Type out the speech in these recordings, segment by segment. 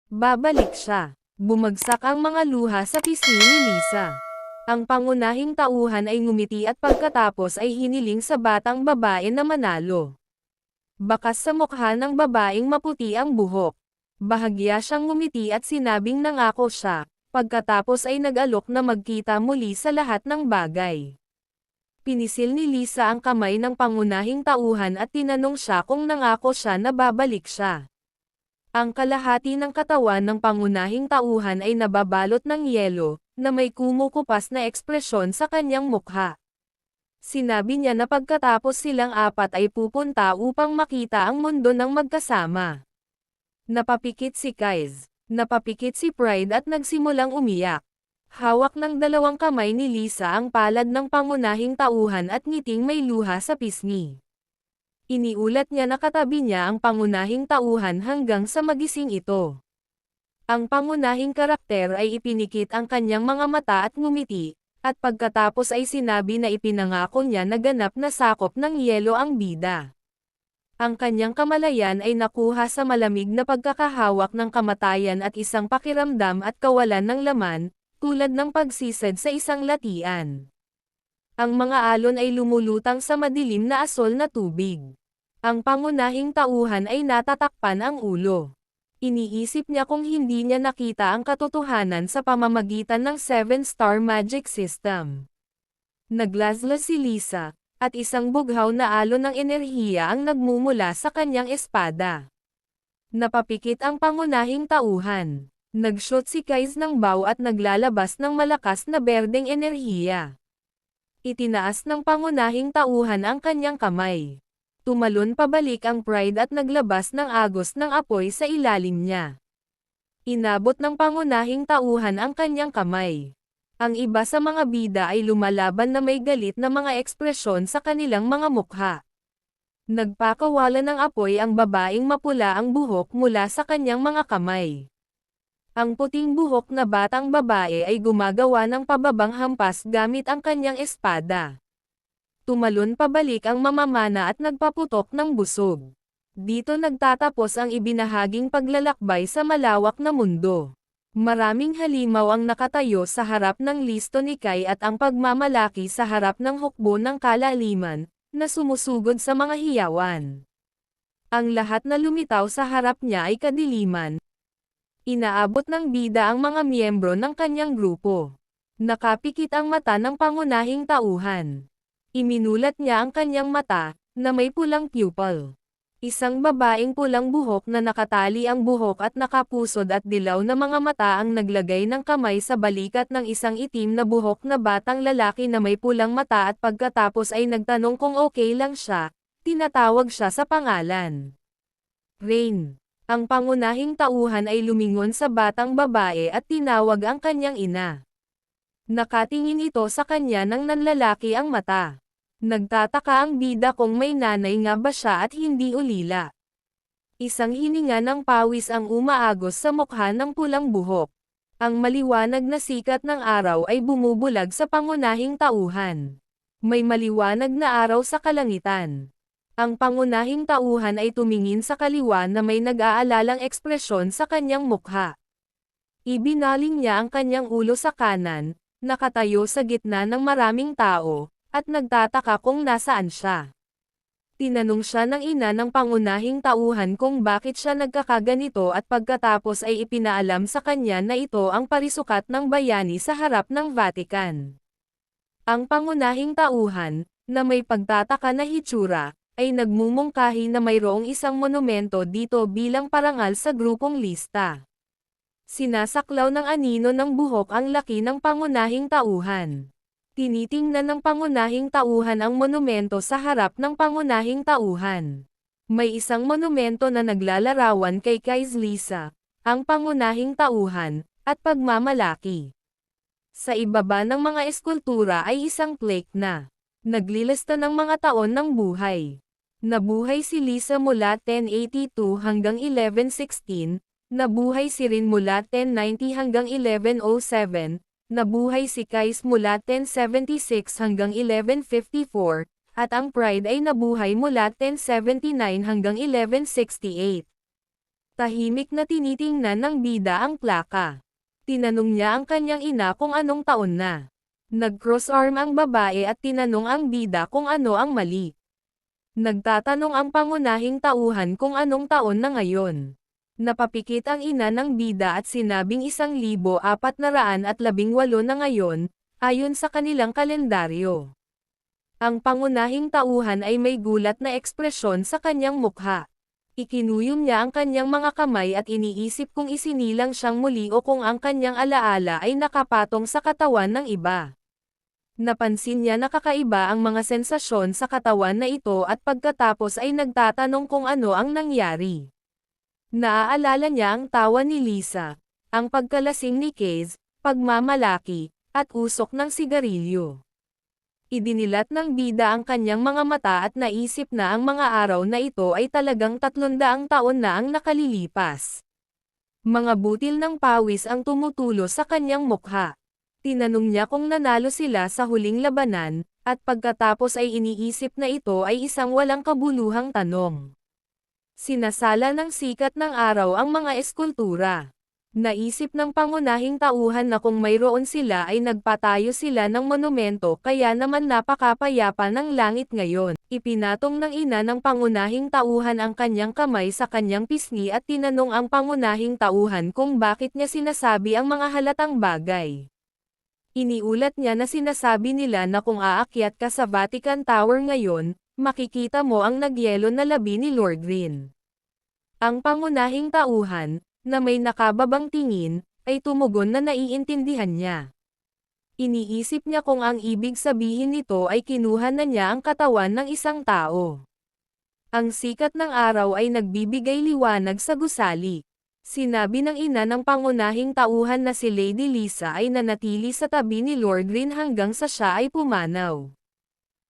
Babalik siya. Bumagsak ang mga luha sa pisngi ni Lisa. Ang pangunahing tauhan ay ngumiti at pagkatapos ay hiniling sa batang babae na manalo. Bakas sa mukha ng babaeng maputi ang buhok. Bahagya siyang ngumiti at sinabing nangako siya, pagkatapos ay nag-alok na magkita muli sa lahat ng bagay. Pinisil ni Lisa ang kamay ng pangunahing tauhan at tinanong siya kung nangako siya na babalik siya. Ang kalahati ng katawan ng pangunahing tauhan ay nababalot ng yelo, na may kumukupas na ekspresyon sa kanyang mukha. Sinabi niya na pagkatapos silang apat ay pupunta upang makita ang mundo ng magkasama. Napapikit si Kaiz, napapikit si Pride at nagsimulang umiyak. Hawak ng dalawang kamay ni Lisa ang palad ng pangunahing tauhan at ngiting may luha sa pisngi. Iniulat niya na katabi niya ang pangunahing tauhan hanggang sa magising ito. Ang pangunahing karakter ay ipinikit ang kanyang mga mata at ngumiti, at pagkatapos ay sinabi na ipinangako niya na ganap na sakop ng yelo ang bida. Ang kanyang kamalayan ay nakuha sa malamig na pagkakahawak ng kamatayan at isang pakiramdam at kawalan ng laman, tulad ng pagsisad sa isang latian. Ang mga alon ay lumulutang sa madilim na asol na tubig. Ang pangunahing tauhan ay natatakpan ang ulo. Iniisip niya kung hindi niya nakita ang katotohanan sa pamamagitan ng 7-star magic system. Naglaslas si Lisa, at isang bughaw na alon ng enerhiya ang nagmumula sa kanyang espada. Napapikit ang pangunahing tauhan. Nag-shoot si Kaiz ng bow at naglalabas ng malakas na berdeng enerhiya. Itinaas ng pangunahing tauhan ang kanyang kamay. Tumalon pabalik ang Pride at naglabas ng agos ng apoy sa ilalim niya. Inabot ng pangunahing tauhan ang kanyang kamay. Ang iba sa mga bida ay lumalaban na may galit na mga ekspresyon sa kanilang mga mukha. Nagpakawala ng apoy ang babaeng mapula ang buhok mula sa kanyang mga kamay. Ang puting buhok na batang babae ay gumagawa ng pababang hampas gamit ang kanyang espada. Tumalon pabalik ang mamamana at nagpaputok ng busog. Dito nagtatapos ang ibinahaging paglalakbay sa malawak na mundo. Maraming halimaw ang nakatayo sa harap ng listo ni Kai at ang pagmamalaki sa harap ng hukbo ng kalaliman, na sumusugod sa mga hiyawan. Ang lahat na lumitaw sa harap niya ay kadiliman. Inaabot ng bida ang mga miyembro ng kanyang grupo. Nakapikit ang mata ng pangunahing tauhan. Iminulat niya ang kanyang mata, na may pulang pupil. Isang babaeng pulang buhok na nakatali ang buhok at nakapusod at dilaw na mga mata ang naglagay ng kamay sa balikat ng isang itim na buhok na batang lalaki na may pulang mata at pagkatapos ay nagtanong kung okay lang siya, tinatawag siya sa pangalan. Rain. Ang pangunahing tauhan ay lumingon sa batang babae at tinawag ang kanyang ina. Nakatingin ito sa kanya ng nanlalaki ang mata. Nagtataka ang bida kung may nanay nga ba siya at hindi ulila. Isang hininga ng pawis ang umaagos sa mukha ng pulang buhok. Ang maliwanag na sikat ng araw ay bumubulag sa pangunahing tauhan. May maliwanag na araw sa kalangitan. Ang pangunahing tauhan ay tumingin sa kaliwa na may nag-aalalang ekspresyon sa kanyang mukha. Ibinaling niya ang kanyang ulo sa kanan, nakatayo sa gitna ng maraming tao, at nagtataka kung nasaan siya. Tinanong siya ng ina ng pangunahing tauhan kung bakit siya nagkakaganito at pagkatapos ay ipinaalam sa kanya na ito ang parisukat ng bayani sa harap ng Vatican. Ang pangunahing tauhan, na may pagtataka na hitsura, ay nagmumungkahi na mayroong isang monumento dito bilang parangal sa grupong lista. Sinasaklaw ng anino ng buhok ang laki ng pangunahing tauhan. Tinitingnan ng pangunahing tauhan ang monumento sa harap ng pangunahing tauhan. May isang monumento na naglalarawan kay Kaiz Lisa, ang pangunahing tauhan, at pagmamalaki. Sa ibaba ng mga eskultura ay isang plaque na naglilista ng mga taon ng buhay. Nabuhay si Lisa mula 1082 hanggang 1116, nabuhay si Rin mula 1090 hanggang 1107, nabuhay si Kaiz mula 1076 hanggang 1154, at ang Pride ay nabuhay mula 1079 hanggang 1168. Tahimik na tinitingnan ng bida ang plaka. Tinanong niya ang kanyang ina kung anong taon na. Nag-cross-arm ang babae at tinanong ang bida kung ano ang mali. Nagtatanong ang pangunahing tauhan kung anong taon na ngayon. Napapikit ang ina ng bida at sinabing 1418 na ngayon, ayon sa kanilang kalendaryo. Ang pangunahing tauhan ay may gulat na ekspresyon sa kanyang mukha. Ikinuyom niya ang kanyang mga kamay at iniisip kung isinilang siyang muli o kung ang kanyang alaala ay nakapatong sa katawan ng iba. Napansin niya na kakaiba ang mga sensasyon sa katawan na ito at pagkatapos ay nagtatanong kung ano ang nangyari. Naaalala niya ang tawa ni Lisa, ang pagkalasing ni Kez, pagmamalaki, at usok ng sigarilyo. Idinilat ng bida ang kanyang mga mata at naisip na ang mga araw na ito ay talagang 300 taon na ang nakalilipas. Mga butil ng pawis ang tumutulo sa kanyang mukha. Tinanong niya kung nanalo sila sa huling labanan, at pagkatapos ay iniisip na ito ay isang walang kabuluhang tanong. Sinasala ng sikat ng araw ang mga eskultura. Naisip ng pangunahing tauhan na kung mayroon sila ay nagpatayo sila ng monumento kaya naman napakapayapa ng langit ngayon. Ipinatong ng ina ng pangunahing tauhan ang kanyang kamay sa kanyang pisngi at tinanong ang pangunahing tauhan kung bakit niya sinasabi ang mga halatang bagay. Iniulat niya na sinasabi nila na kung aakyat ka sa Vatican Tower ngayon, makikita mo ang nagyelo na labi ni Lord Rin. Ang pangunahing tauhan, na may nakababang tingin, ay tumugon na naiintindihan niya. Iniisip niya kung ang ibig sabihin nito ay kinuha na niya ang katawan ng isang tao. Ang sikat ng araw ay nagbibigay liwanag sa gusali. Sinabi ng ina ng pangunahing tauhan na si Lady Lisa ay nanatili sa tabi ni Lord Rin hanggang sa siya ay pumanaw.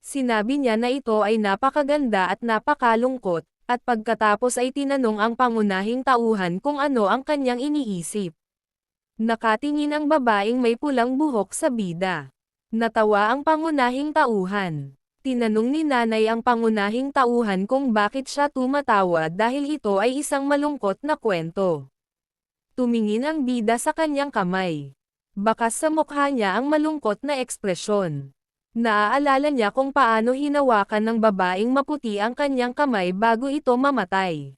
Sinabi niya na ito ay napakaganda at napakalungkot, at pagkatapos ay tinanong ang pangunahing tauhan kung ano ang kanyang iniisip. Nakatingin ang babaeng may pulang buhok sa bida. Natawa ang pangunahing tauhan. Tinanong ni nanay ang pangunahing tauhan kung bakit siya tumatawa dahil ito ay isang malungkot na kwento. Tumingin ang bida sa kanyang kamay. Bakas sa mukha niya ang malungkot na ekspresyon. Naaalala niya kung paano hinawakan ng babaeng maputi ang kanyang kamay bago ito mamatay.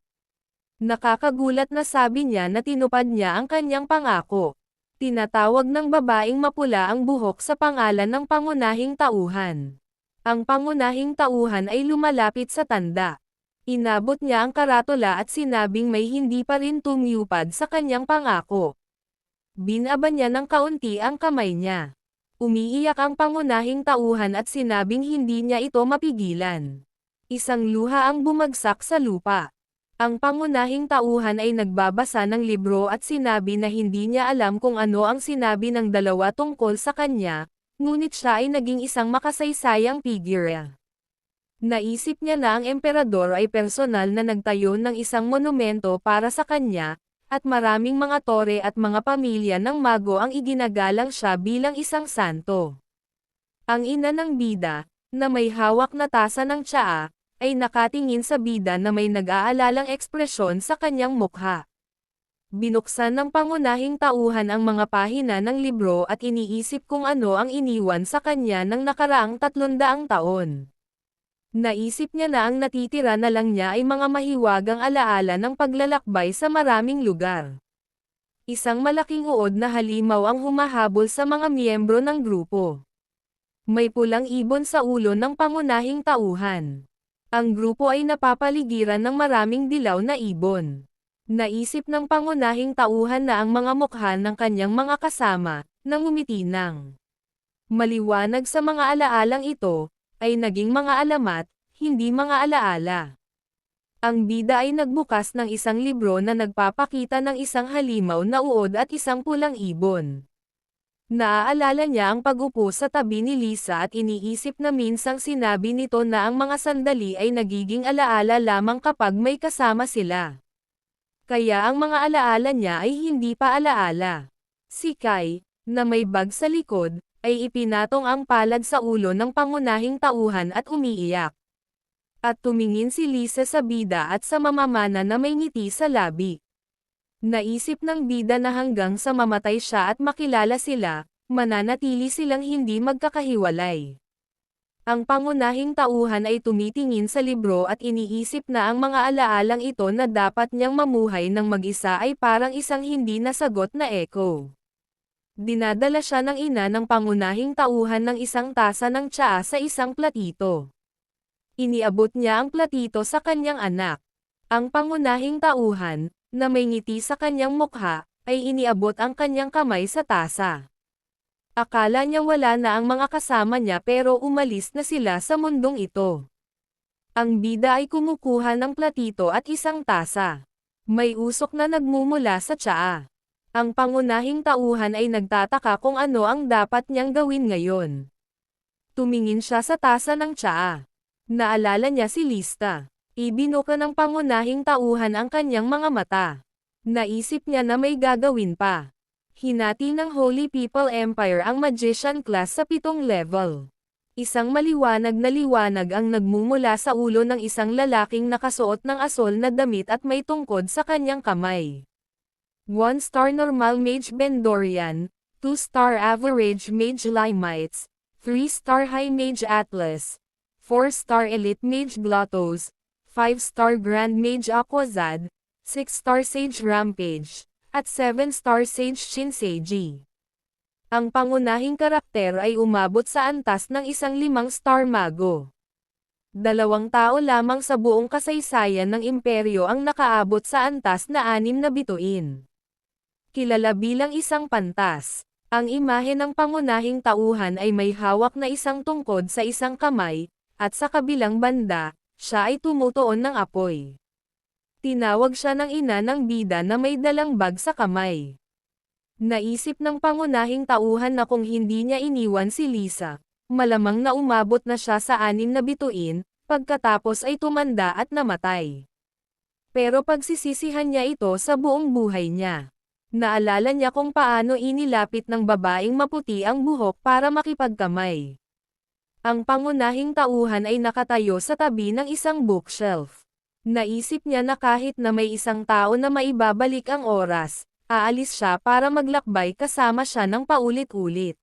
Nakakagulat na sabi niya na tinupad niya ang kanyang pangako. Tinatawag ng babaeng mapula ang buhok sa pangalan ng pangunahing tauhan. Ang pangunahing tauhan ay lumalapit sa tanda. Inabot niya ang karatula at sinabing may hindi pa rin tumiyupad sa kanyang pangako. Binaba niya ng kaunti ang kamay niya. Umiiyak ang pangunahing tauhan at sinabing hindi niya ito mapigilan. Isang luha ang bumagsak sa lupa. Ang pangunahing tauhan ay nagbabasa ng libro at sinabi na hindi niya alam kung ano ang sinabi ng dalawa tungkol sa kanya, ngunit siya ay naging isang makasaysayang figure. Naisip niya na ang emperador ay personal na nagtayo ng isang monumento para sa kanya, at maraming mga tore at mga pamilya ng mago ang iginagalang siya bilang isang santo. Ang ina ng bida, na may hawak na tasa ng tsaa, ay nakatingin sa bida na may nag-aalalang ekspresyon sa kanyang mukha. Binuksan ng pangunahing tauhan ang mga pahina ng libro at iniisip kung ano ang iniwan sa kanya ng nakaraang 300 taon. Naisip niya na ang natitira na lang niya ay mga mahiwagang alaala ng paglalakbay sa maraming lugar. Isang malaking uod na halimaw ang humahabol sa mga miyembro ng grupo. May pulang ibon sa ulo ng pangunahing tauhan. Ang grupo ay napapaligiran ng maraming dilaw na ibon. Naisip ng pangunahing tauhan na ang mga mukha ng kanyang mga kasama, nang umitinang. Maliwanag sa mga alaalang ito, ay naging mga alamat, hindi mga alaala. Ang bida ay nagbukas ng isang libro na nagpapakita ng isang halimaw na uod at isang pulang ibon. Naaalala niya ang pag-upo sa tabi ni Lisa at iniisip na minsang sinabi nito na ang mga sandali ay nagiging alaala lamang kapag may kasama sila. Kaya ang mga alaala niya ay hindi pa alaala. Si Kai, na may bag sa likod, ay ipinatong ang palad sa ulo ng pangunahing tauhan at umiiyak. At tumingin si Lisa sa bida at sa mamamana na may ngiti sa labi. Naisip ng bida na hanggang sa mamatay siya at makilala sila, mananatili silang hindi magkakahiwalay. Ang pangunahing tauhan ay tumitingin sa libro at iniisip na ang mga alaalang ito na dapat niyang mamuhay ng mag-isa ay parang isang hindi nasagot na echo. Dinadala siya ng ina ng pangunahing tauhan ng isang tasa ng tsaa sa isang platito. Iniabot niya ang platito sa kanyang anak. Ang pangunahing tauhan, na may ngiti sa kanyang mukha, ay iniabot ang kanyang kamay sa tasa. Akala niya wala na ang mga kasama niya pero umalis na sila sa mundong ito. Ang bida ay kumukuha ng platito at isang tasa. May usok na nagmumula sa tsaa. Ang pangunahing tauhan ay nagtataka kung ano ang dapat niyang gawin ngayon. Tumingin siya sa tasa ng tsaa. Naalala niya si Lista. Ibinuka ng pangunahing tauhan ang kanyang mga mata. Naisip niya na may gagawin pa. Hinati ng Holy People Empire ang Magician class sa 7 level. Isang maliwanag na liwanag ang nagmumula sa ulo ng isang lalaking nakasuot ng asol na damit at may tungkod sa kanyang kamay. 1-star normal mage Bendorian, 2-star average mage Limites, 3-star high mage Atlas, 4-star elite mage Glottos, 5-star Grand Mage Aquazad, 6-star Sage Rampage, at 7-star Sage Shinseiji. Ang pangunahing karakter ay umabot sa antas ng isang 5-star mago. 2 tao lamang sa buong kasaysayan ng imperyo ang nakaabot sa antas na 6 na bituin. Kilala bilang isang pantas. Ang imahe ng pangunahing tauhan ay may hawak na isang tungkod sa isang kamay, at sa kabilang banda, siya ay tumutuon ng apoy. Tinawag siya ng ina ng bida na may dalang bag sa kamay. Naisip ng pangunahing tauhan na kung hindi niya iniwan si Lisa, malamang na umabot na siya sa 6 na bituin, pagkatapos ay tumanda at namatay. Pero pagsisisihan niya ito sa buong buhay niya. Naalala niya kung paano inilapit ng babaeng maputi ang buhok para makipagkamay. Ang pangunahing tauhan ay nakatayo sa tabi ng isang bookshelf. Naisip niya na kahit na may isang tao na maibabalik ang oras, aalis siya para maglakbay kasama siya ng paulit-ulit.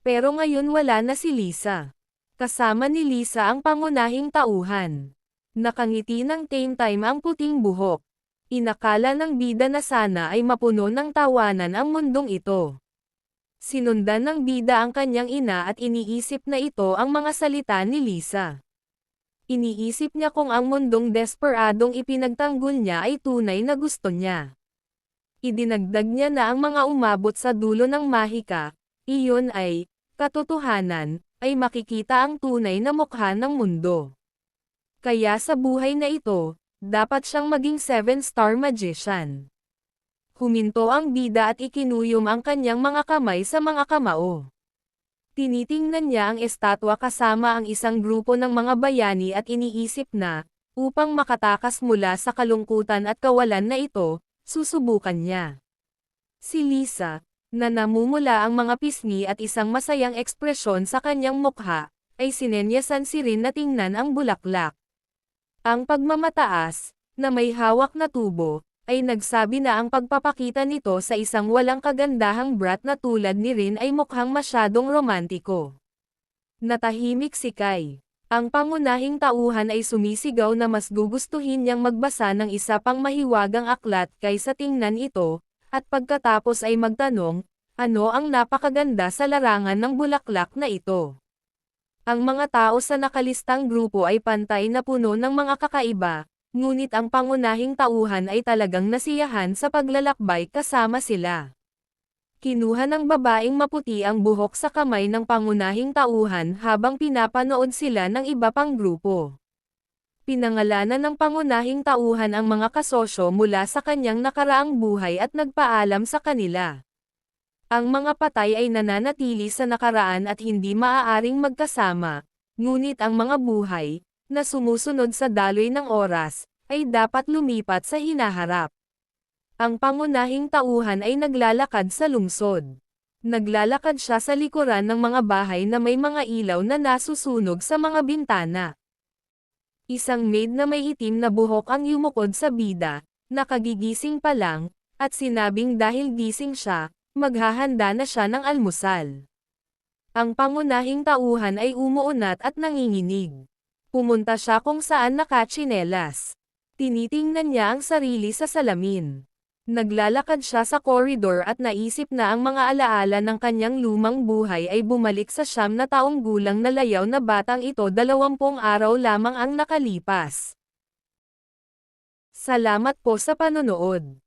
Pero ngayon wala na si Lisa. Kasama ni Lisa ang pangunahing tauhan. Nakangiti ng same time ang puting buhok. Inakala ng bida na sana ay mapuno ng tawanan ang mundong ito. Sinundan ng bida ang kanyang ina at iniisip na ito ang mga salita ni Lisa. Iniisip niya kung ang mundong desperadong ipinagtanggol niya ay tunay na gusto niya. Idinagdag niya na ang mga umabot sa dulo ng mahika, iyon ay, katotohanan, ay makikita ang tunay na mukha ng mundo. Kaya sa buhay na ito, dapat siyang maging 7-star magician. Huminto ang bida at ikinuyom ang kanyang mga kamay sa mga kamao. Tinitingnan niya ang estatwa kasama ang isang grupo ng mga bayani at iniisip na, upang makatakas mula sa kalungkutan at kawalan na ito, susubukan niya. Si Lisa, na namumula ang mga pisngi at isang masayang ekspresyon sa kanyang mukha, ay sinenyasan si Rin na tingnan ang bulaklak. Ang pagmamataas, na may hawak na tubo, ay nagsabi na ang pagpapakita nito sa isang walang kagandahang brat na tulad ni Rin ay mukhang masyadong romantiko. Natahimik si Kai. Ang pangunahing tauhan ay sumisigaw na mas gugustuhin niyang magbasa ng isa pang mahiwagang aklat kaysa tingnan ito, at pagkatapos ay magtanong, ano ang napakaganda sa larangan ng bulaklak na ito. Ang mga tao sa nakalistang grupo ay pantay na puno ng mga kakaiba, ngunit ang pangunahing tauhan ay talagang nasiyahan sa paglalakbay kasama sila. Kinuha ng babaeng maputi ang buhok sa kamay ng pangunahing tauhan habang pinapanood sila ng iba pang grupo. Pinangalanan ng pangunahing tauhan ang mga kasosyo mula sa kanyang nakaraang buhay at nagpaalam sa kanila. Ang mga patay ay nananatili sa nakaraan at hindi maaaring magkasama, ngunit ang mga buhay, na sumusunod sa daloy ng oras, ay dapat lumipat sa hinaharap. Ang pangunahing tauhan ay naglalakad sa lungsod. Naglalakad siya sa likuran ng mga bahay na may mga ilaw na nasusunog sa mga bintana. Isang maid na may itim na buhok ang yumukod sa bida, nakagigising pa lang, At sinabing dahil gising siya, maghahanda na siya ng almusal. Ang pangunahing tauhan ay umuunat at nanginginig. Pumunta siya kung saan nakatsinelas. Tinitingnan niya ang sarili sa salamin. Naglalakad siya sa koridor at naisip na ang mga alaala ng kanyang lumang buhay ay bumalik sa 9 na taong gulang na layaw na batang ito. 20 araw lamang ang nakalipas. Salamat po sa panonood.